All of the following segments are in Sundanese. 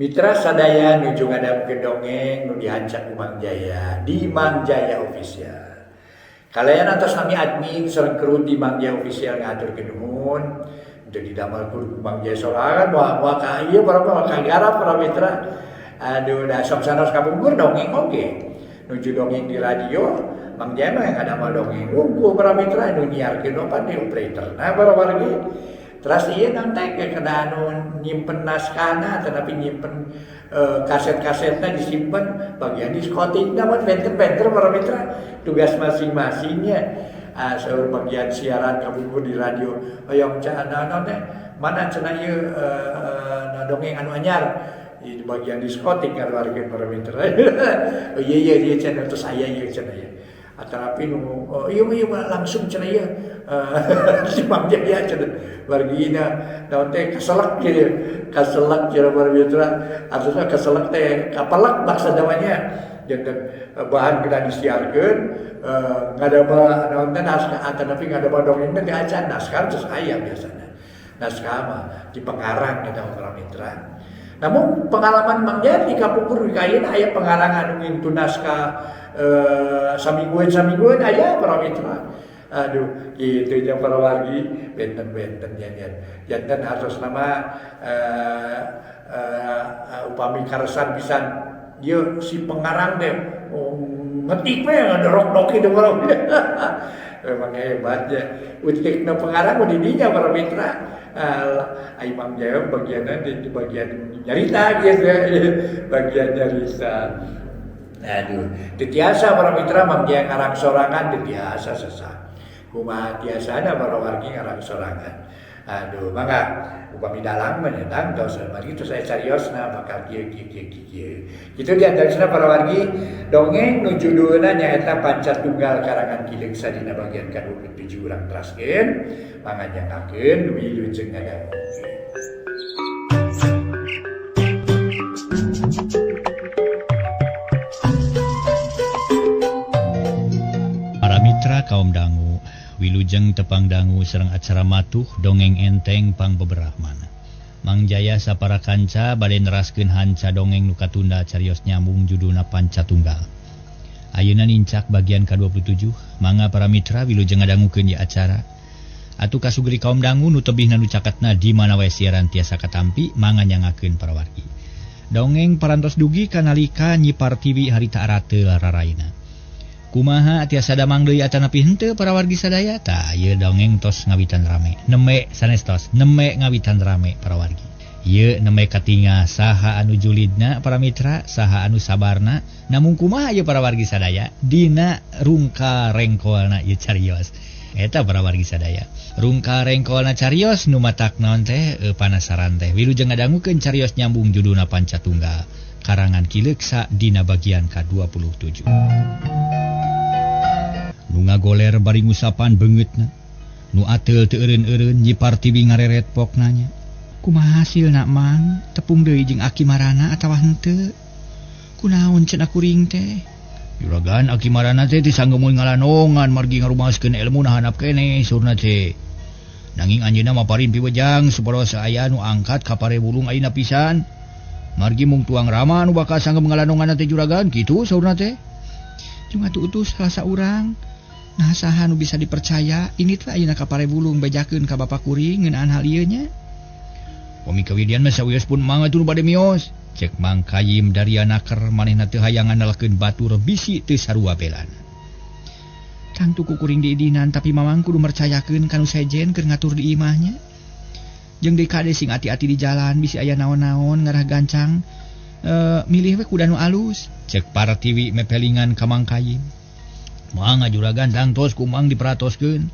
Mitra sadaya nuju ngadamkeun dongeng nu dihancak ku Mang Jaya di Mang Jaya Official. Kalian atas nami admin sareng kru di Mang Jaya Official ngaturkeun nuhun untuk didamel ku Mang Jaya sorangan moal ka ieu para kagarap para mitra. Aduh da sok sanos kapungkur dongeng oge. Nuju dongeng di radio Mang Jaya mah ngadamel dongeng unggul para mitra nu nyiarkeun opat di operator. Nah para wargi terus iya nanti kena nyimpen naskahna tetapi nyimpen kaset-kasetnya disimpan bagian diskotik namun benter-benter para mitra tugas masing-masingnya seueur bagian siaran kabungkur di radio oyong cana mana cenah ieu dongeng anu anyar di bagian diskotik ngaluarkeun para mitra iya cenah terus aya ieu cenah ieu atarapi nu ieu langsung cenah ieu si Mang Jaya cenah wargina naon teh kaselak kieu kaselak cenah para mitra artinya kaselak teh kapalak bahasa Jawanya jeung bahan kena disiarkeun ngadaba naon teh naskah atanapi ngadaba dongengna teh acan naskah terus aya biasana naskah mah di pengarang eta para mitra. Namun pengalaman Mang Jaya di kapungkur kayeuna aya pengarang anu ngintu naskah saminggueun aya para mitra. Aduh, kitu nya para wargi benten-benten janten hartos nama upami karesan pisan ieu si pengarang teh ngetik we ngadorok-doki teh para memang hebatnya utikna pengarang di dinya para mitra. Ai Mang Jaya bagianna di bagian nyarita gitu bagian nyarita. Aduh, titiasa para mitra Mang Jaya ngarang sorangan titiasa sesah. Kumaha tiasana para wargi ngarang sorangan. Aduh, mangga upami dalang menetang tos mari tos saya cariosna bakal kieu. Kitu diantarana para wargi dongeng nu judulna nyaeta Pancatunggal karangan Ki Leungsa dina bagian ka-27 urang teraskeun mangga nyangakeun wilujeng ngadangu. Para mitra kaum dangu wilujeng tepang dangu sareng acara matuh dongeng enteng pang beberahmana. Mang Jaya sapara kanca bade neraskeun hanca dongeng nu katunda carios nyambung judulna Pancatunggal. Ayeuna nincak bagian ka-27 mangga para mitra wilujeng ngadangukeun ieu acara. Atuh kasugeri kaum dangu nu tebihna nu caketna di mana wae siaran tiasa katampi mangga nyangakeun para wargi. Dongeng parantos dugi kanalika Nyi Partiwi harita arateul raraina. Kumaha tiasa damang deui atanapi henteu para wargi sadaya tah ieu dongeng tos ngawitan rame neme sanes tos neme ngawitan rame para wargi ieu neme katinga saha anu julidna para mitra saha anu sabarna namun kumaha ieu para wargi sadaya dina rungka rengkolna ieu carios eta para wargi sadaya rungka rengkolna carios nu matak naon teh panasaran teh wilujeng ngadangukeun carios nyambung judulna Pancatunggal karangan Ki Leungsa dina bagian ka-27. Nu ngagoler bari ngusapan beungeutna nu ateul teu eureun-eureun Nyi Partiwi ngareret poknanya kumaha hasilna Mang tepung deui jeung Aki Marana atawa henteu kunaon cenah kuring teh juragan Aki Marana teh disanggemun ngalanongan margi ngarumaskeun ilmu nahanap keneh surna teh nanging anjeunna maparin piwejang saporos aya nu angkat ka Parebulung ayeuna pisan margi mung tuang rama nu bakal sanggem ngalanongan teh juragan kitu saurna teh jeung atuh utus salah saurang nah saha nu bisa dipercaya ini teh ayeuna ka Parebulung bejakeun ka bapak kuring ngeunaan hal ieu nya. Wami kawidian mah sawios pun mangga tuluy bade mios. Cek Mang Kayim dari anaker manehna teu hayang ngandalkeun batur bisi teu sarua belan. Tangtu ku kuring diidinan tapi mamang kudu mercayakeun kanu sejen keur ngatur di imahnya. Jeung deui kade sing ati-ati di jalan bisi aya naon-naon ngarah gancang milih we kuda nu alus. Cek Partiwi mepelingan ka Mang Kayim. Mangga juragan dangtos kumang diperatoskeun.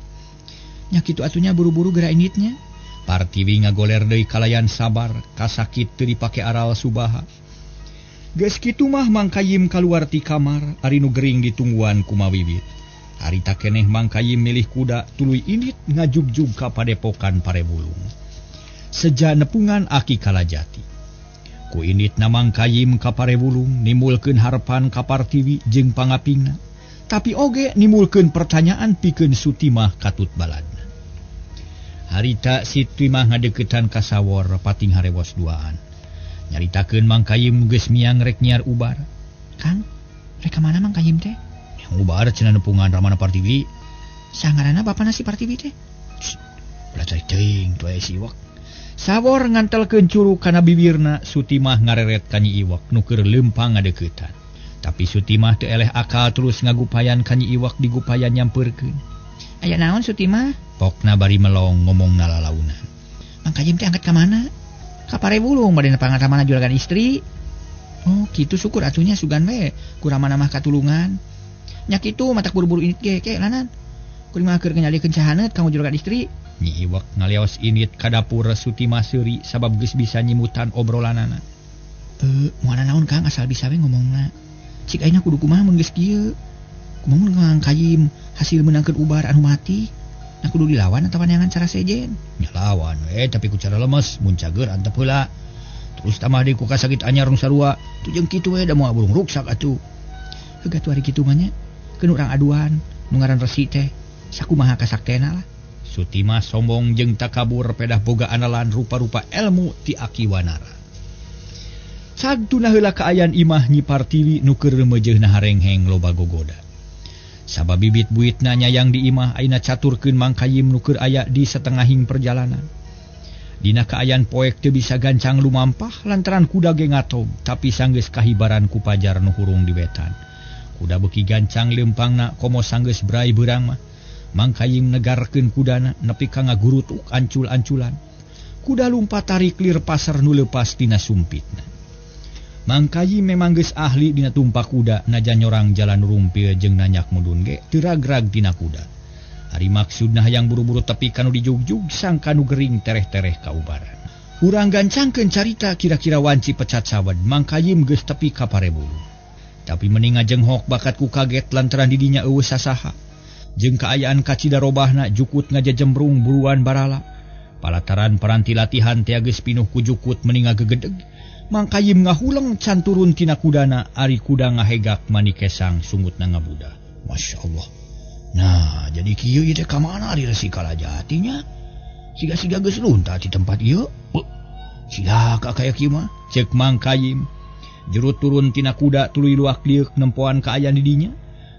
Nya kitu atunya buru-buru geura inditnya. Partiwi ngagoler deui kalayan sabar, kasakit teu dipake aral subaha. Geus kitu mah Mang Kayim kaluar ti kamar, ari nu gering ditungguan ku mawiwit. Harita keneh Mang Kayim milih kuda tuluy indit ngajugjug ka padepokan Parebulung. Seja nepungan Aki Kalajati. Ku inditna Mang Kayim ka Parebulung nimulkeun harepan ka Partiwi jeung pangapingna. Tapi oge nimulkeun pertanyaan pikeun Sutimah katut baladna. Harita si Timah ngadeuketan ka sawor pating harewos duaan. Nyaritakeun Mang Kayim geus miang rek nyiar ubar. Kang, rek mana Mang Kayim teh? Yang ubar cenah nepungan Ramana Partiwi. Sangarana bapana si Partiwi teh? Ulah cari teuing tu aya si Iwak. Sabor ngantelkeun curug kana bibirna, Sutimah ngareret ka Nyi Iwak nu keur leumpang ngadeuketan. Tapi Sutimah teu eleh akal terus ngagupayan ka Nyi Iwak digupayan nyampeurkeun. Aya naon Sutimah? Pokna bari melong ngomongna lalaunan. Mang Kayim teh angkat ka mana? Ka Parebulung bade nepangan Ramana juragan istri. Oh, kitu syukur atunya sugan we ku Ramana mah katulungan. Nya kitu matak buru-buru init ge lanan. Kuring mah keur nyalikeun cahaneut kanggo juragan istri. Nyi Iwak ngalios init ka dapur Sutimah seuri sabab geus bisa nyimutan obrolanana. Moal naon Kang asal bisa we ngomongna. Cik ayeuna kudu kumaha mun geus kieu? Kumaha mun Mang Kayim hasil menangkeun ubar anu mati? Nah kudu dilawan atawa neangan cara sejen? Nya lawan we tapi ku cara lemes mun cager antep heula. Terus tamah deui ku kasakit anyar rung sarua. Tu jeung kitu we da moal burung ruksak atuh. Hegat ari kitu mah nya. Keun urang aduan nu ngaran Resi teh. Sakumaha kasaktena lah. Sutimah sombong jeung takabur pedah boga analan rupa-rupa ilmu ti Aki Wanara. Sagtuna heula kaayaan imah Nyi Partiwi nu keur reumeujeunna harengheng loba gogoda. Sabab bibit buitna nyayang di imah ayeuna caturkeun Mang Kayim nu keur aya di satengahing perjalanan. Dina kaayaan poek teu bisa gancang lumampah lantaran kuda ge ngatog, tapi sanggeus kahibaran ku pajar nu hurung di wetan. Kuda beuki gancang leumpangna komo sanggeus berai beurang mah. Mang Kayim negarkeun kudana nepi ka ngagurutuk ancul-anculan. Kuda lumpat tarik lir pasar nu leupas tina sumpitna. Mang Kayim memang geus ahli dina tumpak kuda, najan nyorang jalan rumpil jeung nanyak mudun ge teu ragrag tina kuda. Ari maksudna hayang buru-buru tepi kanu dijugjug sang kanu gering tereh-tereh kaubaran. Urang gancangkeun carita kira-kira wanci pecat sawed Mang Kayim geus tepi ka Parebulung. Tapi mending ngajenghok bakat ku kaget lantaran di dinya eueuh sasaha. Jeung kaayaan kacidarobahna jukut ngajajembrung buruan barala. Palataran paranti latihan teh geus pinuh ku jukut mending ngagegedeg. Mang Kayim ngahuleng can turun tina kudana ari kuda ngahegak manikesang sungutna ngabuda. Masya Allah. Nah, jadi kieu ieu teh ka mana ari Resi Kalajati nya? Siga-siga geus lunta di tempat ieu. Cilaka kaya kieu mah, ceuk Mang Kayim. Jerut turun tina kuda tuluy luak liuk nempoan kaayaan di dinya.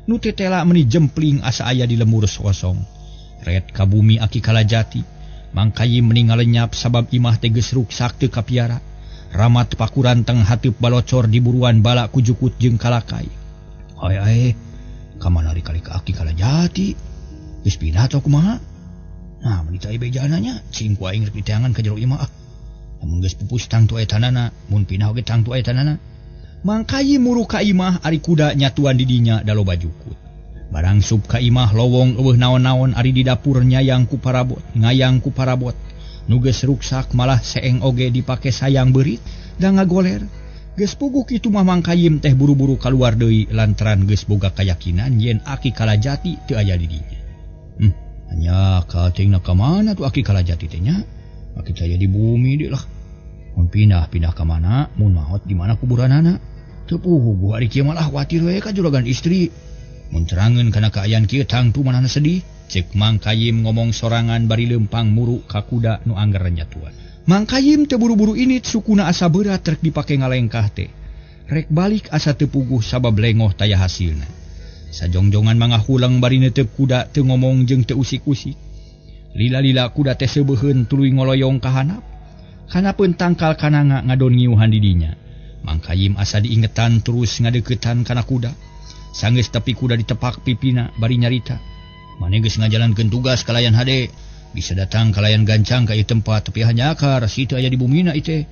Nu tetela meuni jempling asa aya di lemur kosong. Ret ka bumi Aki Kalajati. Mang Kayim meuni ngalenyap sabab imah teh geus ruksak teu kapiara. Ramat pakuran teng hateup balocor di buruan bala ku jukut jeung kalakai. Ae ka mana ari kali ka Aki Kalajati? Geus pindah atau kumaha? Nah, meuni teh bejana nya cing ku aing rek diteangan ka jero imah. Lamun geus pupus tang tu etanana, mun pindah oge tang tu etanana. Mang Kayim muru ka imah ari kuda nyatuan di dinya da loba jukut. Barang sub ka imah lowong eueuh naon-naon ari di dapur ngayang ku parabot. Nu geus ruksak malah seeng oge dipake sayang beurit da ngagoler. Geus puguh kitu mah Mang Kayim teh buru-buru kaluar deui lantaran geus boga kayakinan yen Aki Kalajati teu aya di dinya. Hanya katingna ka mana tu Aki Kalajati teh nya? Aki teh aya di bumi deui lah. Mun pindah ka mana? Mun maot di mana kuburanana? Teu puguh ari kieu malah khawatir we ka juragan istri. Mun terangeun kana kaayaan kieu tang tu manehna sedih. Cek Mang Kayim ngomong sorangan bari leumpang muru ka kuda nu angger nyatuan. Mang Kayim teu buru-buru init sukuna asa berat rek dipake ngalengkah teh. Rek balik asa teu puguh sabab lengoh taya hasilna. Sajongjongan mangahuleng bari neuteup kuda teu ngomong jeung teu usik-usik. Lila-lila kuda teh seubeuheun tuluy ngoloyong ka handap. Hanapeun tangkal kananga ngadon ngiuhan di dinya. Mang Kayim asa diingetan terus ngadeuketan kana kuda. Sanggeus tepi kuda ditepak pipina bari nyarita. Mane geus ngajalankeun tugas kalayan hade. Bisa datang kalayan gancang ka ieu tempat tapi hanya ka Resi teu aya di bumina ieu teh.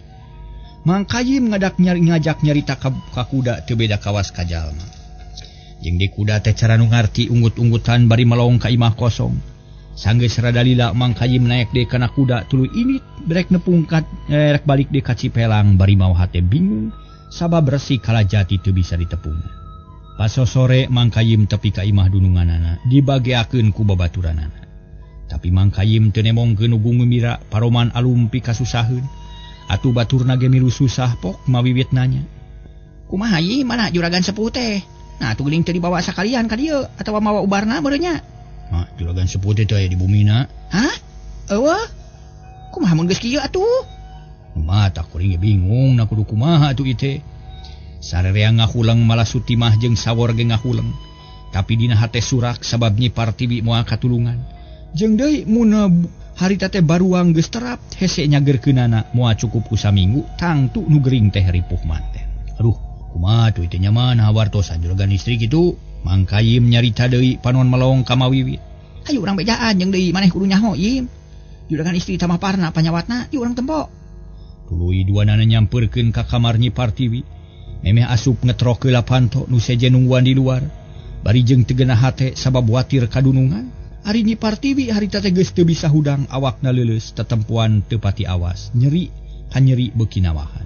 Mang Kayim ngajak nyarita ka kuda teu beda kawas ka jalma. Jeung di kuda teh cara nu ngarti unggut-unggutan bari melong ka imah kosong. Sanggeus rada lila Mang Kayim naek deui kana kuda tuluy init rek nepung rek balik deui ka Cipelang bari mau hate bingung sabab Resi Kalajati teu bisa ditepung. Pas sore Mang Kayim tepi ka imah dununganana dibageakeun ku babaturanana. Tapi Mang Kayim teu nemongkeun ugung mimira paroman alum pikasusaheun. Atuh baturna ge milu susah pok mawiwit nanya. Kumaha ieu mana juragan sepuh teh? Nah atuh geuning teu dibawa sakalian ka dieu atawa mawa ubarna beureu nya? Mak juragan sepuh teh aya di bumina. Hah? Eueuh. Kumaha mun geus kieu atuh? Mata kuring bingung na kudu kumaha atuh ieu teh. Sarerea ngahulang malah Sutimah jeung sawor ge ngahulang. Tapi dina hate surak sabab Nyi Partiwi moal katulungan. Jeung deui mun harita teh baruang geus terap hese nyageurkeunana moal cukup ku saminggu tangtu nu gering teh ripuh manten. Aduh, kumaha atuh ieu teh nyaman hawartosan juragan istri kitu. Mang Kayim nyarita deui panon melong ka Mawiwit. Hayu urang bejaan jeung deui maneh kudu nyaho Im. Juragan istri tamah parna panyawatna ieu urang tempo. Tuluy duanana nyampeurkeun ka kamar Nyi Partiwi. Memeh asup ngetrok heula panto nu seje nungguan di luar. Bari jeung teu geunah hate sabab watir kadunungan. Ari Nyi Partiwi harita teh geus teu bisa hudang awakna leuleus tetempuan teu pati awas. Nyeri hanyeri beuki nawahan.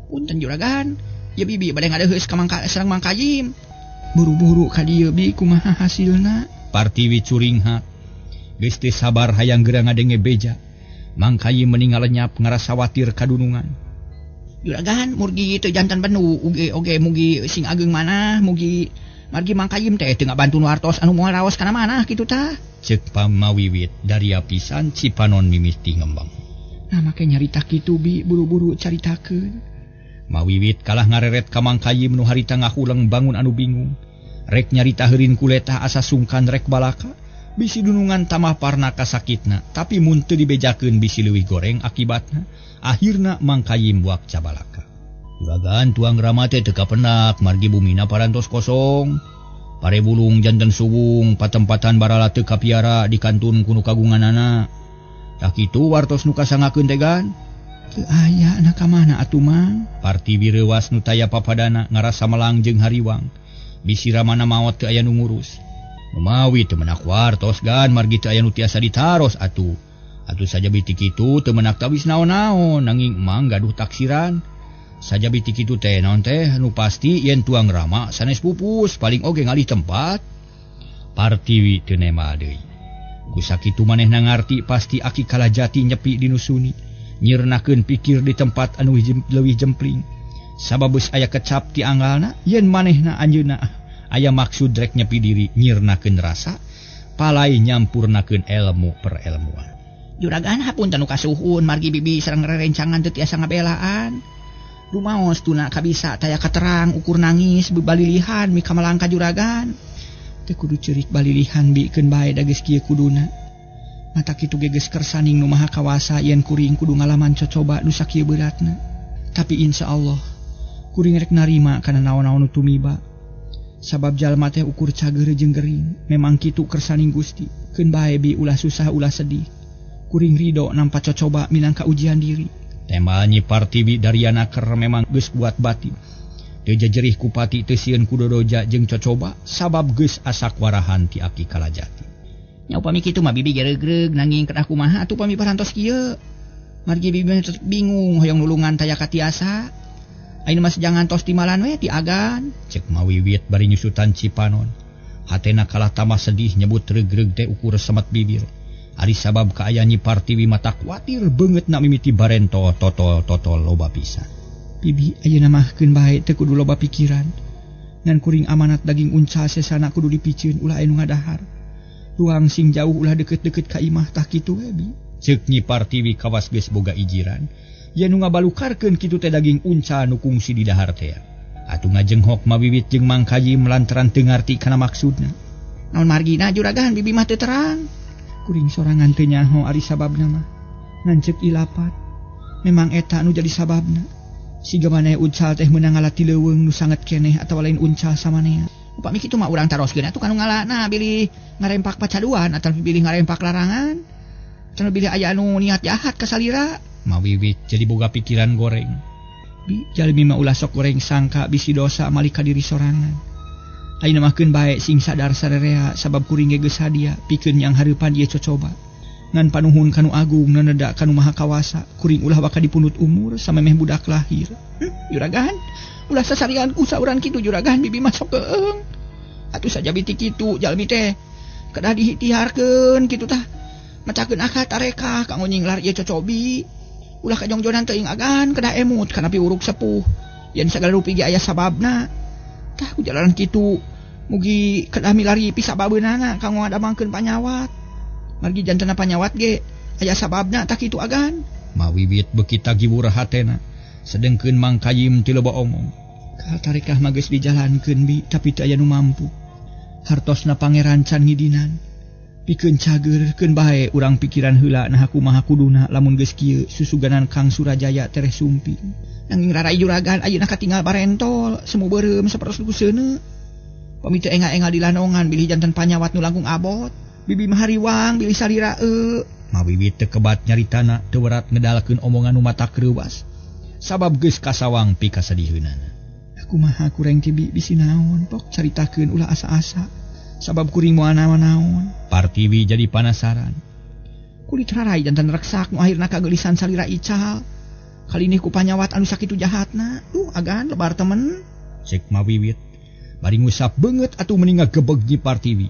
Punten juragan, ieu bibi bade ngadeheus ka sareng Mang Kayim. Buru-buru ka dieu bi kumaha hasilna? Partiwi curinghat. Geus teu sabar hayang geura ngadenge beja. Mang Kayim meninggal lenyap ngarasa watir kadunungan. Juragan, murgi teu jantan penuh oge mugi sing ageng manah, mugi margi Mang Kayim teh teu ngabantu nu hartos anu moal raos kana manah kitu tah. Ceuk Pamawiwit dari apisan Cipanon mimiti ngembang. Nah make nyarita kitu bi buru-buru caritakeun. Mawiwit kalah ngareret ka Mang Kayim nu harita ngahulang bangun anu bingung. Rek nyarita heureun kuletah asa sungkan rek balaka. Bisi dunungan tamah parna kasakitna, tapi mun teu dibejakeun bisi leuwih goreng akibatna. Akhirna Mang Kayim buak cabalaka. Juragan tuang rama teh teu kapenak margi bumina parantos kosong. Pare bulung janten suwung patempatan barala teu kapiara di kantun kuno kagunganana. Tak kitu wartos nu kasangakeun teh gan. Teu aya na ka mana atuh Mang? Partiwi reuwas nu taya papadana ngarasa melang jeung hariwang. Bisi ramana maot teu aya nu ngurus. Memawi teu menak wartos gan margi teu aya nu tiasa ditaros atuh. Atuh saja biti kitu teu menak tawis naon-naon nanging Mang gaduh taksiran. Saja biti kitu teh naon teh nu pasti yen tuang rama sanes pupus paling oge ngalih tempat. Partiwi teu nema deui. Ku sakitu manehna ngarti pasti aki kalajati nyepi dinu suni. Nyirnakeun pikir di tempat anu leuwih jempling. Sabab geus aya kecap ti anggalna yen manehna anjeunna aya maksud rek nyepi diri nyirnakeun rasa palai nyampurnakeun ilmu perelmuan. Juragan hapunten nu kasuhun margi bibi sareng rerencangan teu tiasa ngabelaan. Rumaos tuna kabisa taya katerang ukur nangis bebalilihan mika malangka juragan. Teu kudu ceurik balilihan bikeun bae da geus kieu kuduna. Mata kitu ge geus kersaning nu maha kawasa yen kuring kudu ngalaman cocoba nu sakieu beratna. Tapi insyaallah kuring rek narima kana naon-naon nu tumiba. Sabab jalma teh ukur cager jeung gering, memang kitu kersaning Gusti. Keun bae bi ulah susah ulah sedih. Kuring ridho nampa cocoba minangka ujian diri. Tema Nyi Partiwi dariana keur memang geus buat batin. Teu jajerih ku pati teu sieun ku dodoja jeung cocoba sabab geus asak warahan ti aki kalajati. Nya upami kitu mah bibi geregreg nanging kedah kumaha atuh pami parantos kieu. Margi bibi bingung hoyong nulungan taya katiasa. Ayeuna mas jangan tos timalan we ti agan. Cek Mawiwit bari nyusutan Cipanon. Hatena kalah tamah sedih nyebut regreg teh ukur semet bibir. Ari sabab kaayaan Nyi Partiwi mata kuatir beungeut na mimiti barento totol loba pisan. Bibi ayeuna mah keun bae teu kudu loba pikiran. Ngan kuring amanat daging uncal sesana kudu dipicieun ulah anu ngadahar. Ruang sing jauh ulah deukeut-deukeut ka imah tah kitu we bi. Ceuk Nyi Partiwi kawas geus boga ijiran. Yen nu ngabalukarkeun kitu teh daging uncal nu kungsi di dahar teh. Atuh ngajenghok Mawiwit jeung Mang Kayim lantaran teu ngarti kana maksudna. Naon margina juragan bibi mah teu terang. Kuring sorangan teu nyaho ari sababna mah. Ngancep ilapat. Memang eta nu jadi sababna. Siga maneh uncal teh meunang ngalati leuweung nu sanget keneh atawa lain uncal samanea. Upami kitu mah urang taroskeun atuh kanu ngalana bilih ngarempak pacaduan atawa bilih ngarempak larangan. Cenah bilih aya anu niat jahat ka salira. Mawiwit jadi boga pikiran goreng. Bi jalmi mah ulah sok goreng sangka bisi dosa malika diri sorangan. Ayeuna mah keun bae sing sadar sarerea sabab kuring ge geus hadia pikeun yang hareupan ieu cocoba. Ngan panuhun kanu agung naneda kanu maha kawasa, kuring ulah baka dipunut umur samemeh budak lahir. Juragan, ulah sasarian ku saurang kitu juragan bibi mah sok keung. Atuh saja biti kitu jalmi teh kedah dihitiarkeun kitu tah. Macakeun akal tarekah kanggo nyinglar ieu cocobi. Ulah kajongjonan teuing agan kedah emut kana piuruk sepuh. Yen sagala rupi ge aya sababna. Tah ku jalanan kitu mugi kedah milari pisababeunana kanggo ngadamangkeun panyawat. Margi jantenna panyawat ge aya sababna tah kitu agan. Mawiwit beki tagibur hatena sedengkeun Mang Kayim teu loba omong. Tarekah mages dijalankeun bi tapi teu aya nu mampu. Hartosna pangeran can ngidinan. Pikeun cageurkeun bae urang pikiran heula nah kumaha kuduna lamun geus kieu susuganan Kang Surajaya tereh sumping. Nanging rarai juragan ayeuna katinggal barentol semu beureum sapertos seuneu. Pami teu engal-engal di lanongan bilih janten panyawat nu langkung abot. Bibi mah hariwang bilih salira Mawiwit teu kebat nyaritana teu werat ngedalakeun omongan nu mata kreuwas. Sabab geus kasawang pikasadiheunana. Kumaha kurang tibi bisi naon pok caritakeun ulah asa-asa. Sabab kuring moal naon-naon. Partiwi jadi penasaran. Kulit rarai jantan reksak nu akhirna kagelisan salira ical. Kali ini ku panyawat anu sakitu jahatna. Agan lebar temen. Cek Mawiwit. Bari ngusap beungeut atuh meninga gebeg Nyi Partiwi.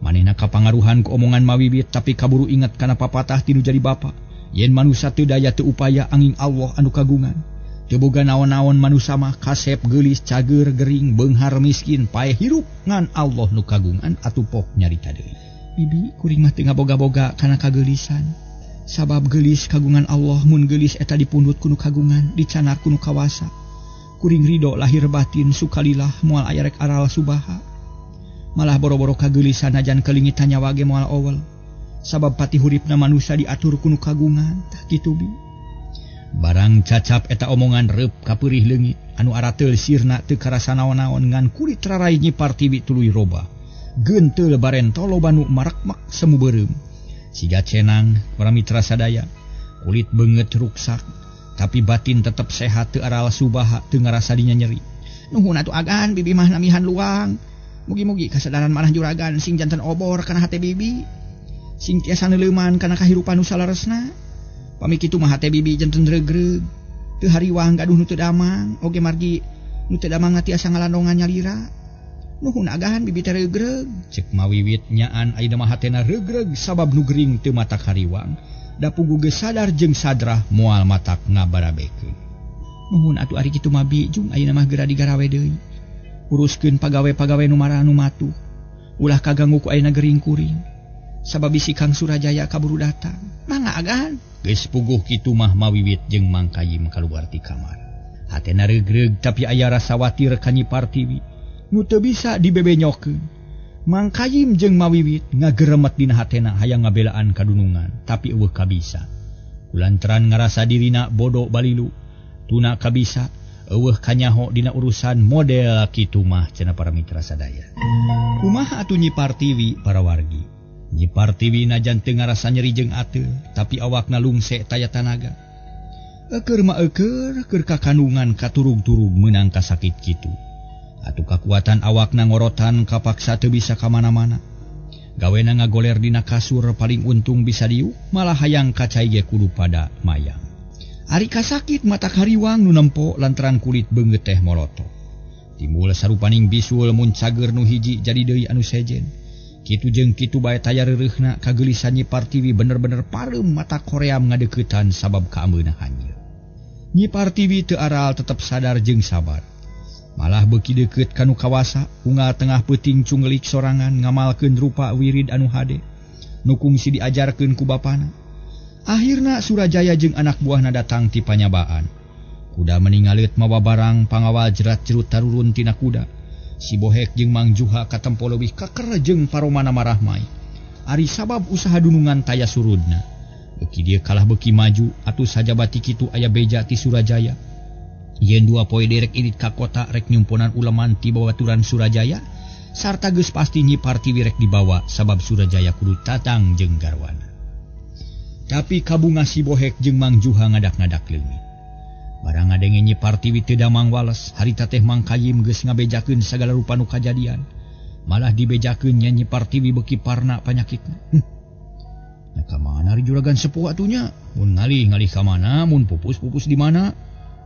Manehna kapangaruhan ku omongan Mawiwit tapi kaburu ingat kana papatah tinu jadi bapa. Yen manusia teu daya teu upaya angin Allah anu kagungan. Teu boga naon-naon manusia mah kasep geulis cager gering beunghar miskin paeh hirup ngan Allah nu kagungan atuh pok nyarita deui. Bibi kuring mah teu ngaboga-boga kana kageulisan. Sabab geulis kagungan Allah mun geulis eta dipundut ku nu kagungan dicanar ku nu kawasa. Kuring ridho lahir batin sukalilah moal aya rek aral subaha. Malah boro-boro kageulisan ajan keulingit nyawa ge moal owel. Sabab pati huripna manusia diatur ku nu kagungan tah kitu bi. Barang cacap eta omongan reup kapeurih leungit anu arateul sirna teu karasa naon-naon ngan kulit rarai Nyi Partiwi tuluy roba. Geunteul barentol loba nu marakmak semu beureum. Siga cenang para mitra sadaya, kulit beungeut ruksak tapi batin tetep sehat teu aral subaha teu ngarasa dinya nyeri. Nuhun atuh agan bibi mah namihan luang. Mugi-mugi kasadaran manah juragan sing janten obor kana hate bibi. Sing tiasa neuleuman kana kahirupan nu salaresna. Pami kitu mah hate bibi janten regreg. Teu hariwang gaduh nu teu damang, oge margi nu teu damang tiasa ngalandongan nyalira. Nuhun agan bibi teh regreg. Cek Mawiwit nyaan ayeuna mah hatena regreg sabab nu gering teu matak hariwang. Da puguh geus sadar jeung sadrah moal matak ngabarabekeun. Nuhun atuh ari kitu mah bi jung ayeuna mah geura digarawe deui. Uruskeun pagawe-pagawe nu marah nu matuh. Ulah kaganggu ku ayeuna gering kuring. Sabab bisi Kang Surajaya kaburu datang. Mangga agan. Geus puguh kitu mah Mawiwit jeung Mang Kayim kaluar ti kamar. Hatena regreg tapi aya rasa watir ka Nyi Partiwi nu teu bisa dibebenyokeun. Mang Kayim jeung Mawiwit ngageremet dina hatena hayang ngabelaan kadunungan tapi eueuh kabisa. Kulantaran ngarasa dirina bodo balilu, tuna kabisa eueuh kanyaho dina urusan model kitu mah cenah para mitra sadaya. Kumaha atuh Nyi Partiwi para wargi? Nyi Partiwi najan teu ngarasa nyeri jeung ateu, tapi awakna lungse taya tanaga. Eukeur mah eukeur keur kakandungan katurug-turug meunang kasakit kitu. Atuh kakuatan awakna ngorotan kapaksa teu bisa ka mana-mana. Gawena ngagoler dina kasur paling untung bisa diuk, malah hayang kacai ge kudu pada mayang. Ari kasakit mata hariwang nu nempo lantaran kulit beungeut teh moloto. Timbul sarupaning bisul mun cager nu hiji jadi deui anu sejen. Kitu jeung kitu bae taya reureukna kageulisan Nyi Partiwi bener-bener pareum mata koream ngadeuketan sabab kaambeuna hanyeu. Nyi Partiwi teu aral tetep sadar jeung sabar. Malah beuki deukeut ka nu kawasa, unggal tengah peuting cunggelik sorangan ngamalkeun rupa wirid anu hade, nu kungsi diajarkeun ku bapana. Akhirna Surajaya jeung anak buahna datang ti panyabaan. Kuda meningaleut mawa barang pangawal jerat-jerut tarurun tina kuda. Si Bohek jeung Mang Juha katempo leuwih kaker jeung paromana marahmai. Ari sabab usaha dunungan taya surudna. Beuki dieu kalah beuki maju atuh sajabati kitu aya beja ti Surajaya. Yen 2 poe derek irit ka kota rek nyumpunan uleman ti babaturan Surajaya, sarta geus pasti Nyi Partiwi rek dibawa sabab Surajaya kudu tatang jeung garwana. Tapi kabunga si Bohek jeung Mang Juha ngadak-ngadak leungit. Barang ngadenge Nyi Partiwi teu damang wales, harita teh Mang Kayim geus ngabejakeun sagala rupa nu kajadian. Malah dibejakeun nya Nyi Partiwi beuki parna panyakitna. Nya ka mana ari juragan sepuh atunya? Mun ngalih ka mana? Mun pupus di mana?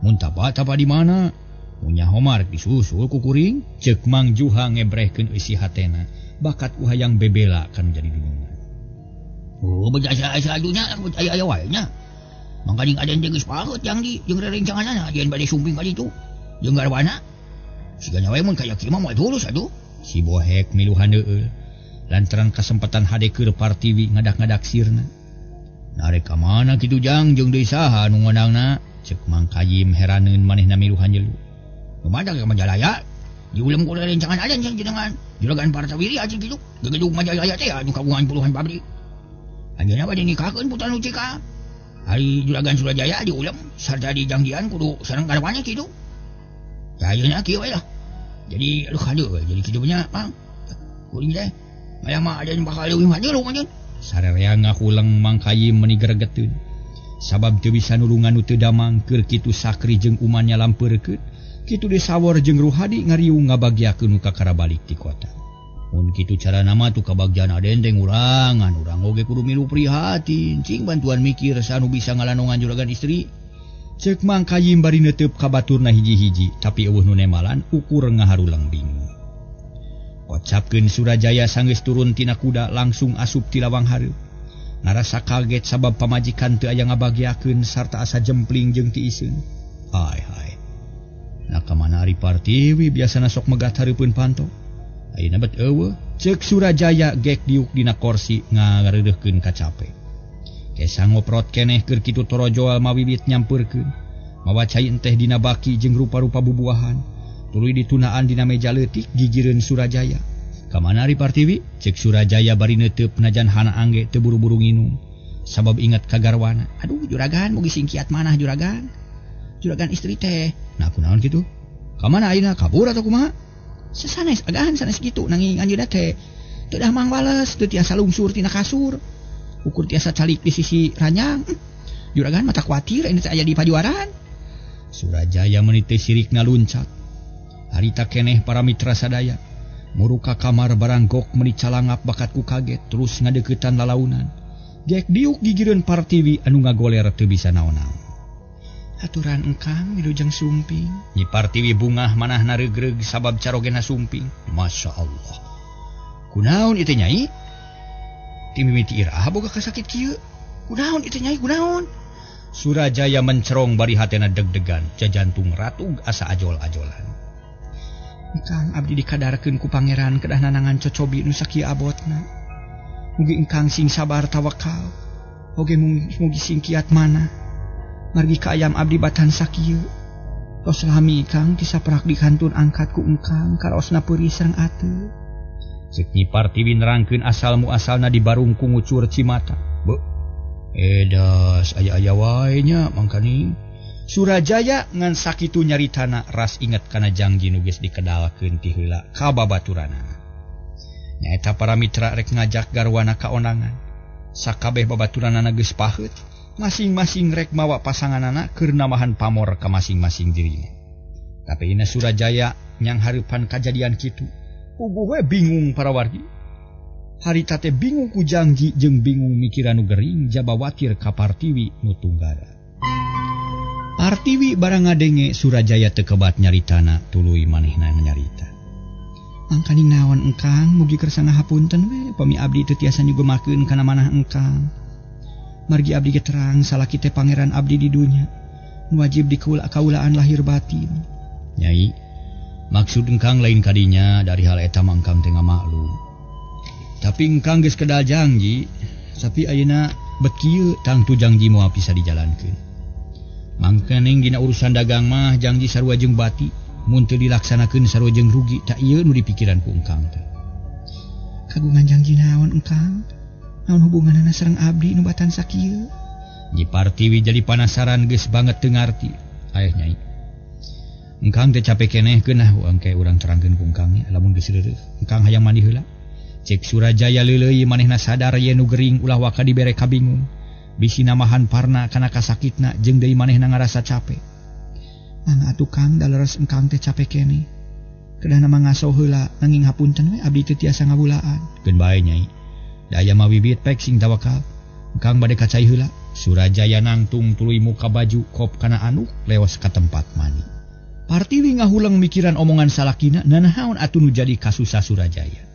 Mun tapa di mana? Mun nyaho marek disusul ku kuring? Ceuk Mang Juha ngebrehkeun eusi hatena, bakat uhayang bebela kan jadi dunungan. Oh, bejasa-asa adunya, aya wae nya. Mangkading aden geus paeut yang di jeung rerencanganna yen bade sumping ka ditu. Jeung garwana. Sigana wae mun kaya kieu mah moal tulus atuh. Si Bohek miluhan heueul. Lantaran kasempatan hade keur Partiwi ngadak-ngadak sirna. Narek ka mana kitu jang jeung deui saha nu ngonangna? Cek Mang Kayim heraneun manehna miluhan jelu. Lumadak ka Majalaya. Di ulam kuda rencangan aja yang jenengan. Juragan Partawiri aja gitu. Gegedug Majalaya teh anu kagungan puluhan pabrik. Anjeunna bade nikahkeun putra nu cika. Hari Juragan Surajaya di ulam sarta di jangjian kudu sareng karawannya kitu. Ya ayeuna kieu we lah. Jadi aduh hade we jadi kitu nya Mang. Kuring teh. Aya mah ada yang bakal leuwih maju lu anjeun. Sarerea ngahulang Mang Kayim meuni gregeteun. Sabab teu bisa nulungan nu teu damang keur kitu Sakri jeung umannya lampeurkeun. Kitu disawor jeung Ruhadi ngariung ngabagiakeun ka karabalik ti kota. Mun kitu cara nama tu kabagjan adendeng urangan, urang oge kudu milu prihatin, cing bantuan mikir sanu bisa ngalanongan juragan istri. Ceuk Mang Kayim bari neuteup ka baturna hiji-hiji, tapi eueuh nu nemalan ukur ngaharulang bingung. Kocapkeun Surajaya sanggeus turun tina kuda langsung asup ti lawang hareup. Narasa kaget sabab pamajikan teu aya ngabagiakeun sarta asa jempling jeung ti iseun. Hai. Nakamana Ari Partiwi biasana sok megat hareupeun panto. Ayeuna bet eueuh, ceuk Surajaya gek diuk dina kursi ngareureuhkeun ka cape. Kesa ngoprot keneh keur kitu torojoal mawibit nyampeurkeun. Mawa cai teh dina baki jeung rupa-rupa bubuahan. Tuluy ditunaan dina meja leutik gigireun Surajaya. Kamana Ari Partiwi? Ceuk Surajaya bari neuteup najan hana angge teu buru-buru nginum. Sabab inget ka garwana. Aduh juragan mugi singkiat manah juragan. Juragan istri teh. Nah kunaon kitu? Kamana ayeuna kabur atau kumaha? Sanes agahan sanes kitu nanging anjeunna teh teu dah mang bales, teu tiasa lungsur tina kasur. Ukur tiasa calik di sisi ranjang. Juragan mata kuatir ini teh aya di pajuaran. Surajaya meuni teh sirik ngaluncat. Harita keneh para mitra sadaya. Muruka kamar baranggok meuni calangap bakat ku kaget terus ngadeuketan lalaunan. Gek diuk gigireun Partiwi anu ngagoler teu bisa naon-naon. Aturan engkang wilujeng sumping. Nyi Partiwi bungah manahna regreg sabab carogena sumping. Masya Allah. Kunaon itu nyai? Ti mimiti iraha boga kasakit kieu. Kunaon itu nyai kunaon? Surajaya mencerong bari hatena deg-degan, jajantung ratug asa ajol-ajolan. Engkang abdi dikadarkeun ku pangeran kedah nanangan cocobi nu sakieu abotna. Mugi engkang sing sabar tawakal. Oge mugi sing kiat manah. Margi ka ayam abdi batan sakieu. Tos lami kang tisaprak dikantun angkat ku engkang karaosna peuri sareng ateu. Ceuk Nyi Partiwi nerangkeun asal muasalna di barung ku ngucur Cimata. Beuh. Edas aya-aya wae nya mangkani. Surajaya ngan sakitu nyaritana ras inget kana janji nu geus dikedalkeun ti heula ka babaturanana. Nyaeta para mitra rek ngajak garwana ka onangan. Sakabeh babaturanana geus paheut. Masing-masing rek mawa pasanganana keur namahan pamor ka masing-masing dirina. Tapi ina Surajaya nyang hareupan kajadian kitu. Puguh we bingung para wargi. Harita teh bingung ku janji jeung bingung mikiran nu gering jabawatir ka Partiwi nu tunggara. Partiwi barang ngadenge Surajaya teu kebat nyaritana tuluy manehna nyarita. Mangkaning naon engkang mugi kersa ngahapunten we pami abdi teu tiasa nyugemakeun kana manah engkang. Margi abdi terang salaki teh pangeran abdi di dunya nu wajib dikaulaan lahir batin. Nyai, maksud engkang lain kadinya dari hal eta mangkang teh ngamaklum. Tapi engkang geus kedal janji, sapi ayeuna bet kieu tang tu janji moal bisa dijalankeun. Mangkaning dina urusan dagang mah janji sarua jeung bati, mun teu dilaksanakeun sarua jeung rugi tak ieu nu dipikiran ku engkang teh. Kagungan janji naon engkang? Naon hubunganana sareng abdi nu batan sakieu? Nyi Partiwi jadi panasaran geus banget teu ngarti. Aya nyai. Engkang teh capek keneh keunah engke urang terangkeun ku engkang nya lamun geus reureuh. Engkang hayang mandi heula. Cek Surajaya leuleuy manehna sadar yen nu gering ulah waka dibere kabingung. Bisi namahan parna kana kasakitna jeung deui manehna ngarasa capek. Mangga atuh Kang daleres engkang teh capek keneh. Kedah nama ngaso heula nanging hapunten we abdi teu tiasa ngabulaan. Geun bae nyai. Daya mawibit pek sing tawakal. Engkang bade kacai heula. Surajaya nangtung tuluy muka baju kop kana anu leos ka tempat mani. Partiwi ngahulang mikiran omongan salakina nanahaun atuh nu jadi kasusah Surajaya.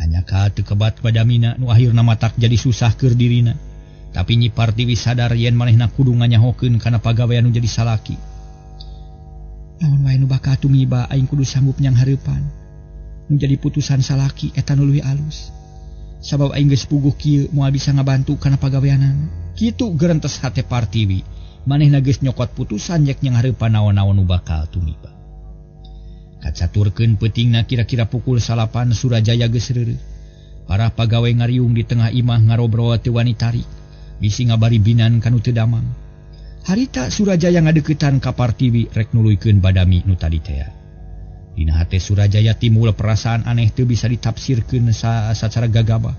Hanya ka teu kebat badamina nu akhirna matak jadi susah keur dirina. Tapi Nyi Partiwi sadar yen manehna kudu nganyahokeun kana pagawean nu jadi salaki. Naon wae nu bakal tumiba aing kudu sanggup nyang hareupan. Nu jadi putusan salaki eta nu leuwih alus. Sabab aing geus puguh kieu moal bisa ngabantu kana pagaweanana. Kitu gerentes hate Partiwi, manehna geus nyokot putusan yek nyanghareupan naon-naon nu bakal tumiba. Kacaturkeun peutingna kira-kira pukul 8 Surajaya geus reureuh. Para pagawe ngariung di tengah imah ngarobrol teu wani tarik, bisi ngabari binan kanu teu damang. Harita Surajaya ngadeuketan ka Partiwi rek nuluykeun badami nu tadi teh. Dina hate Surajaya timbul perasaan aneh teu bisa ditafsirkeun sacara gagabah.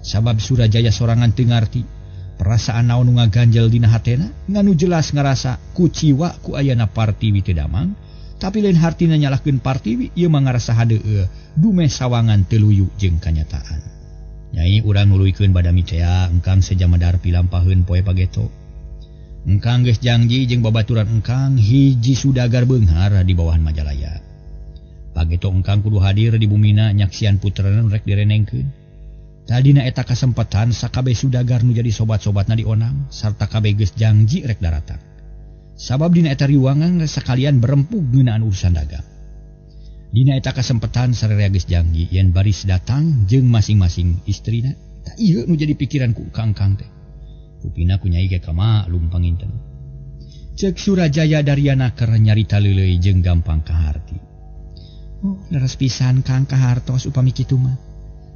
Sabab Surajaya sorangan teu ngarti perasaan naon nu ngaganjel dina hatena, nganu jelas ngarasa kuciwa ku ayana Partiwi teu damang, tapi lain hartina nyalahkeun Partiwi ieu mah ngarasa hadeueuh dume sawangan teu luyu jeung kanyataan. Nyai urang nuluykeun badami teh engkang sejamadar pilampaheun poe pageto. Engkang geus janji jeung babaturan engkang hiji sudagar beunghar di bawahan Majalaya. Pageto engkang kudu hadir di bumina nyaksian puterana rek direnengkeun. Tadina eta kasempatan sakabeh sudagar nu jadi sobat-sobatna di Onang sarta kabeh geus janji rek daratang. Sabab dina eta riwangan sakalian berempug ngeunaan urusan dagang. Dina eta kasempatan sararea geus janji yen baris datang jeung masing-masing istrina. Tah ieu nu jadi pikiran ku kangkang teh. Kupina ku nyai ge kamaklum panginten. Ceuk Surajaya dariana keur nyarita leuleuy jeung gampang kaharti. Oh, leres pisan Kang kahartos upami kitu mah.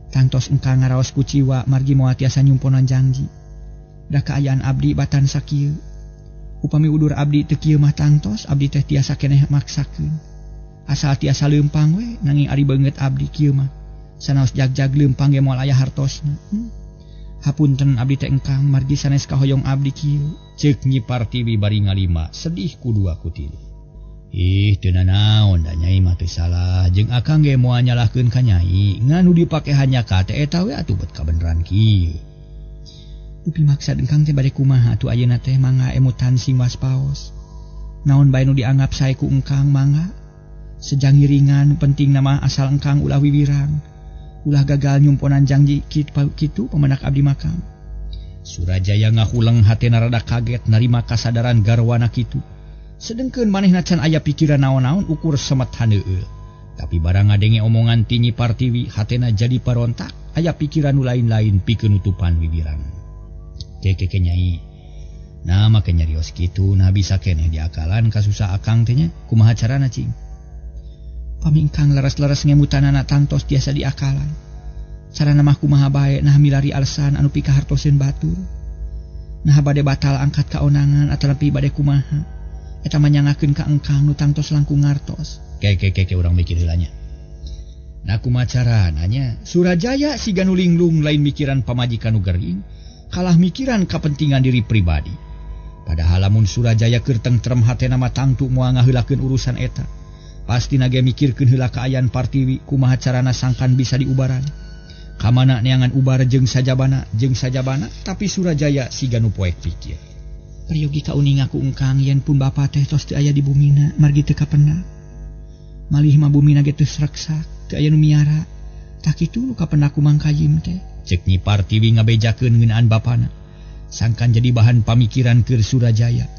Tangtos engkang ngaraos kuciwa margi moal tiasa nyumponan janji. Da kaayaan abdi batan sakieu. Upami udur abdi teu kieu mah tangtos abdi teh tiasa keneh maksakeun. Asal tiasa leumpang we nanging ari beungeut abdi kieu mah. Sanaos jag-jag leumpang ge moal aya hartosna. Hapunten abdi teh engkang margi sanes kahoyong abdi kieu. Ceuk Nyi Partiwi bari ngalima sedih ku dua ku tilu. Ih teu nanaon da nyai mah teu salah jeung akang ge moal nyalahkeun ka nyai nganu dipake hanya ka teh eta we atuh bet kabeneran kieu. Upi maksad engkang teh bade kumaha atuh ayeuna teh mangga emutan sing waspaos. Naon bae nu dianggap sae ku engkang mangga. Sejangiringan penting nama asal engkang ulah wiwirang. Ulah gagal nyumponan janji kitu pamendak abdi makam. Surajaya ngahuleng hatena rada kaget narima kasadaran garwana kitu. Sedengkeun manehna can aya pikiran naon-naon ukur semet handeueul. Tapi barang ngadenge omongan ti Nyi Partiwi hatena jadi parontak, aya pikiran nu lain-lain pikeun nutupan wiwirang. Keke nyai. Nah make nyarios kitu nah bisa keneh diakalan kasusah akang teh nya kumaha carana cing. Pamingkang leres-leres ngemutanana tangtos tiasa diakalan. Carana mah kumaha bae nah milari alasan anu pikahartoseun batur. Nah bade batal angkat ka onangan atanapi bade kumaha. Eta manyangakeun ka engkang nu tangtos langkung ngartos. Keke urang mikir heula nya. Nah kumaha carana nya? Surajaya siga nu linglung lain mikiran pamajikan nu gering, kalah mikiran kapentingan diri pribadi. Padahal lamun Surajaya keur tentrem hatena mah tangtu moal ngaheulakeun urusan eta. Pasti nage mikirkeun heula kaayaan Partiwi kumaha carana sangkan bisa diubaran. Kamana neangan ubar jeung sajabana tapi Surajaya siga nu poek pikir. Priyogi kauning aku engkang yen pun bapa teh tos teu aya di bumina margi teu kapendak. Malih mah bumina ge teu sreksak, teu aya nu miara. Tak kitu nu kapendak ku Mang Kayim teh. Ceuk Nyi Partiwi ngabejakeun ngeunaan bapana. Sangkan jadi bahan pamikiran keur Surajaya.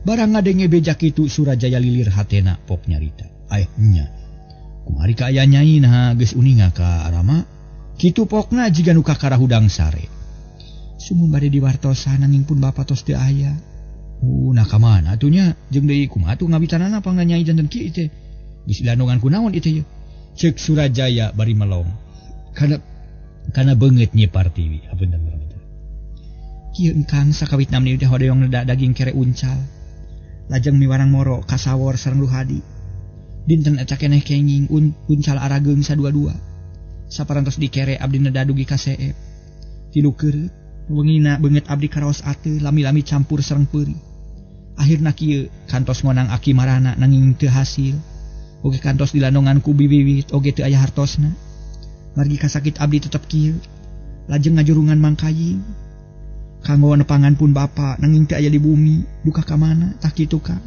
Barang ngadenge beja kitu Surajaya lilir hatena pok nyarita. Nya. Kumari ka aya nyai nah geus uninga ka Rama. Kitu pokna jiga nu kakara hudang sare. Sumun bade diwartosan nanging pun bapa tos teu aya. Nah kamana atunya jeung deui kumaha atuh ngabitanana pangga nyai janten kieu teh. Geus dilandongan ku naon ieu? Ceuk Surajaya bari melong. Kana beungeut Nyi Partiwi. Hapunten paramita. Kieu engkang sakawitna meni teh hodeong daging kere uncal. Lajeng miwarang moro kasawor sareng luhadi. Dinten eta keneh kenging uncal arageung sadua-dua. Saparantos dikere abdi neda dugi ka seep. Tilu keureut wengina beungeut abdi karaos ateu lami-lami campur sareng peuri. Akhirna kieu kantos ngonang aki marana nanging teu hasil. Oge kantos dilandongan ku bibiwit oge teu aya hartosna. Margi kasakit abdi tetep kieu. Lajeng ngajurungan Mang Kayim. Kanggo nepangan pun bapa nanging teu aya di bumi, duka ka mana tah kitu Kang.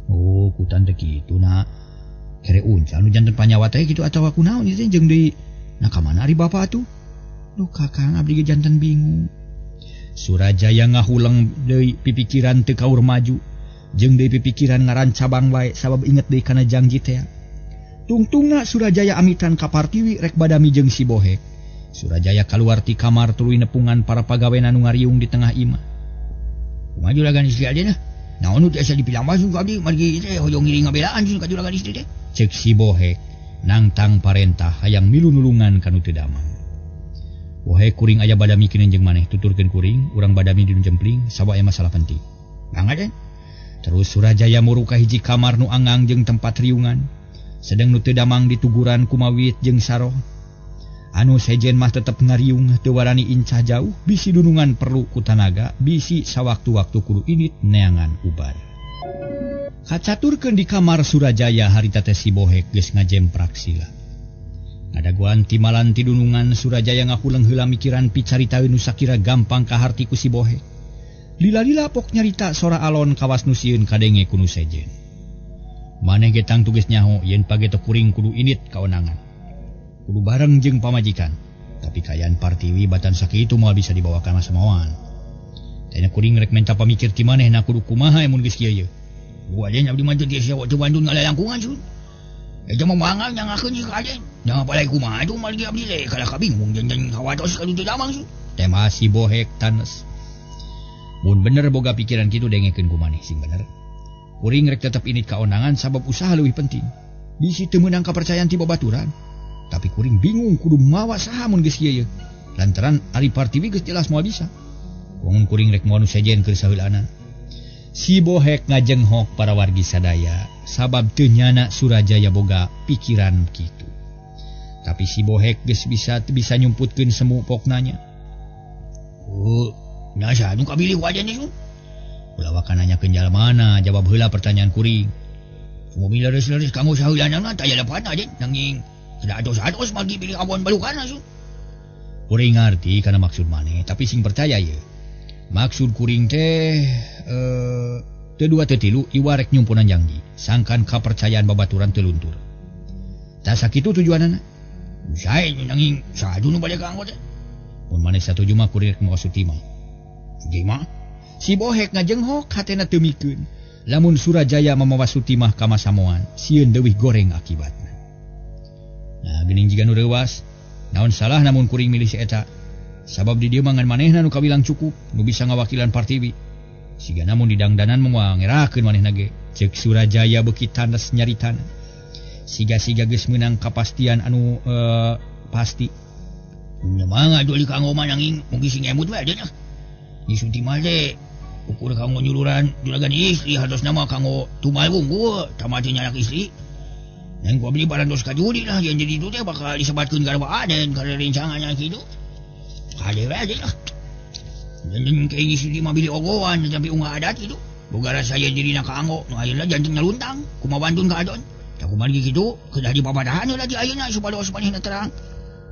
Oh, kutan teh kitu na. Kere uncal nu janten panyawa teh kitu atawa kunaon ieu teh jeung deui. Nah ka mana ari bapa atuh? Duh Kakang abdi ge janten bingung. Surajaya ngahuleng deui pipikiran teu kaur maju. Jeung deui pipikiran ngaran cabang wae sabab inget deui kana janji teh. Tungtungna Surajaya amitan ka Partiwi rek badami jeung si Bohek. Surajaya kaluar ti kamar tuluy nepungan para pagawean anu ngariung di tengah imah. Kumaha juragan istri aden naon nu tiasa dipilang masuk abdi margi teh hoyong ngiring ngabelaan sun ka juragan istri teh. Cek si Bohek nangtang parentah hayang milu nulungan kanu teu damang. Bohek kuring aya badami kinenjeng maneh tuturkeun kuring urang badami di jempling sawae masalah penting. Mangga den. Terus Surajaya muru ka hiji kamar nu angang jeung tempat riungan. Sedang nu teu damang dituguran kumawit jeung saroh. Anu sejen mah tetep ngariung teu warani incah jauh, bisi dunungan perlu ku tanaga, bisi sawaktu-waktu kudu init neangan ubar. Kacaturkeun di kamar Surajaya harita teh si Bohek geus ngajemprak sila. Ngadaguan timalan ti dunungan Surajaya ngahuleung heula mikiran picaritaeun nu sakira gampang ka harti ku si Bohek. Lila-lila pok nyarita sora alon kawas nu sieun kadenge ku nu sejen. Maneh ge tang tugas nyaho yen pageto kuring kudu init kaonangan. Kudu bareng jeung pamajikan. Tapi kayaan Partiwi batan sakitu moal bisa dibawa ka Masamoan. Tanya kuring rek menta pamikir ti manehna kudu kumaha mun geus kieu ye. Gua aja abdi mah teu sia waktu Bandung ngalalangkungan sun. Eta mah mangal nyangakeun ieu ka aden. Jangan palai kumaha atuh malgi abdi le kada kabingung jeung hawatos ka teu damang sun. Tema si Bohek tanes. Mun bener boga pikiran kitu dengekeun ku maneh sing bener. Kuring rek tetep init kaonangan sabab usaha leuwih penting. Bisi teu meunang kapercayaan ti babaturan. Tapi kuring bingung kudu mawa saha mun geus kieu. Lantaran ari Partiwi geus jelas moal bisa. Wangun kuring rek moal nu sejen keur saheulana. Si Bohek ngajenghok para wargi sadaya sabab teu nyana Surajaya boga pikiran kitu. Tapi si Bohek geus bisa nyumputkeun semu poknanya. Nya saha nu kapilih ku aden sun? Ulah wakan nanyakeun jalmana jawab heula pertanyaan kuring. Mobil leres-leres kamu saheulana tah aya lepat aden nanging tidak atos-atos margi pilih abon balukana sun. Kuring ngarti kana maksud maneh tapi sing percaya ye. Maksud kuring teh teu dua teu tilu iwa rek nyumpunan janji sangkan kapercayaan babaturan teu luntur. Tah sakitu tujuanana. Sae nanging saha nu bade ka anggot teh. Mun maneh satuju mah kuring rek moal sutima. Gimana? Si Bohek ngajenghok hatena teu mikeun. Lamun Surajaya mamawa Sutimah ka Masamoan, sieun leuwih goreng akibatna. Nah, geuning jiga nu reuwas, naon salah namun kuring milih si eta. Sabab di dieu mangan manehna nu kabilang cukup, nu bisa ngawakilan Partiwi. Siga namun didangdanan moal ngerakeun manehna ge, ceuk Surajaya beuki tanes nyaritana. Siga-siga geus meunang kapastian anu pasti. Nya mangga doli kanggo mananging mugi sing emut wae nya. Di Sutimah teh ukur kanggo nyuluran juragan istri hartos nama kanggo tumal wungkul tamati nyanak istri. Dan gua beli barang dos kajudi lah yang jadi itu teh bakal disebatkeun garwa aden karena rencangannya kitu. Kade we aja lah. Dan kayak istri mah bili ogoan tapi unggah adat kitu. Boga rasa ye dirina kanggo nu ayeuna jantung nyaluntang kumaha bantun ka adon. Da kumaha kitu kedah dipapadahan heula di ayeuna supados manehna terang.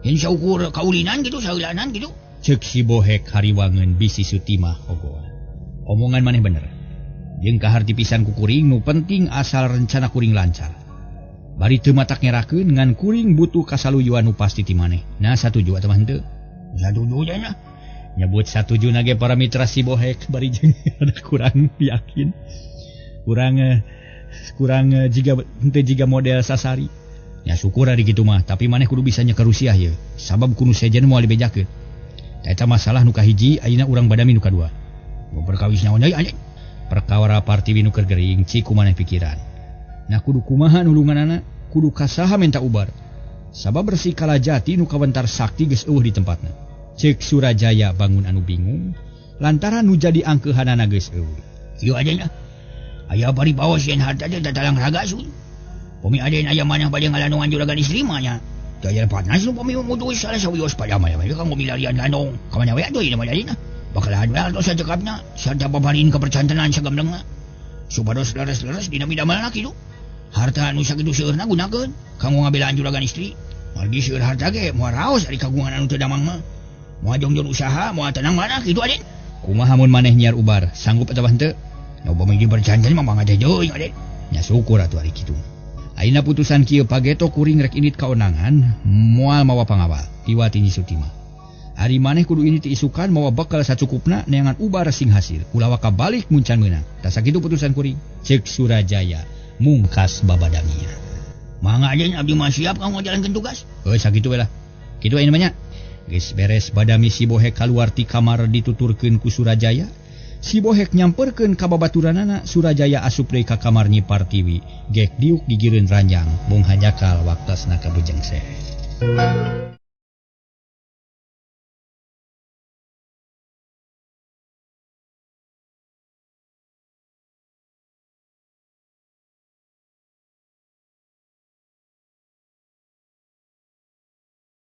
Yen saukur kaulinan kitu saheulanan kitu. Ceuk si Bohek hariwangeun bisi Sutimah ogoan. Omongan maneh bener. Jeung kaharti pisan ku kuring nu penting asal rencana kuring lancar. Bari teu matak ngerakeun ngan kuring butuh kasaluyuan nu pasti ti maneh. Nah satuju atawa henteu? Satuju nya. Nyebut satuju ge para mitra si Bohek bari jeung ada kurang yakin. Kurang jiga model sasari. Ya syukur ari kitu mah, tapi maneh kudu bisa nyeker Rusiah ye. Sabab kudu sejen moal dibejakeun. Eta masalah nu kahiji ayeuna urang badami nu kadua. Mau perkawis naon deui anjing? Perkara Partiwi nu keur gering ciku maneh pikiran. Nah kudu kumaha nulunganana? Kudu kasaha menta ubar. Sabab resik kalajati nu kawentar sakti geus eueuh di tempatna. Ceuk Surajaya bangun anu bingung lantaran nu jadi angkeuhanana geus eueuh. Kieu adenna. Aya bari baos yen harta teh tatalang raga sun. Pomi aden aya maneh bade ngalanongan juragan istri mah nya. Daya lepatna sun pomi mutuis salah sawios pada mah ya kanggo milarian lanong. Ka mana we atuh ieu mah dadina. Bakalan we altos cekapna sarta paparin kepercantenan sagamdengna. Supados leres-leres dina midamelna kitu. Harta anu sakitu seueurna gunakeun kanggo ngabelaan juragan istri. Margi seueur harta ge moal raos ari kagungan anu teu damang mah. Moal jongjon usaha, moal tenang mana kitu aden. Kumaha mun maneh nyiar ubar, sanggup atawa henteu? Nu bami dipercanten mah mangga teh jeung aden. Nya syukur atuh ari kitu. Ayeuna putusan kieu pageto kuring rek init kaonangan moal mawa pangawal iwati Nyi Sutimah. Ari maneh kudu init isukan mawa bekal sacukupna neangan ubar sing hasil. Ulah waka balik muncan meunang. Tah sakitu putusan kuring. Ceuk Surajaya mungkas babadamian. Mangga aja abdi mah siap kanggo ngajalankeun tugas. Sakitu we lah. Kitu ayeuna mah nya. Geus beres badami si Bohek kaluar ti kamar dituturkeun ku Surajaya. Si Bohek nyamperkeun ka babaturanana, Surajaya asup deui ka kamar Nyi Partiwi. Gek diuk gigireun ranjang, mung hanyakal waktasna ka bujang seh.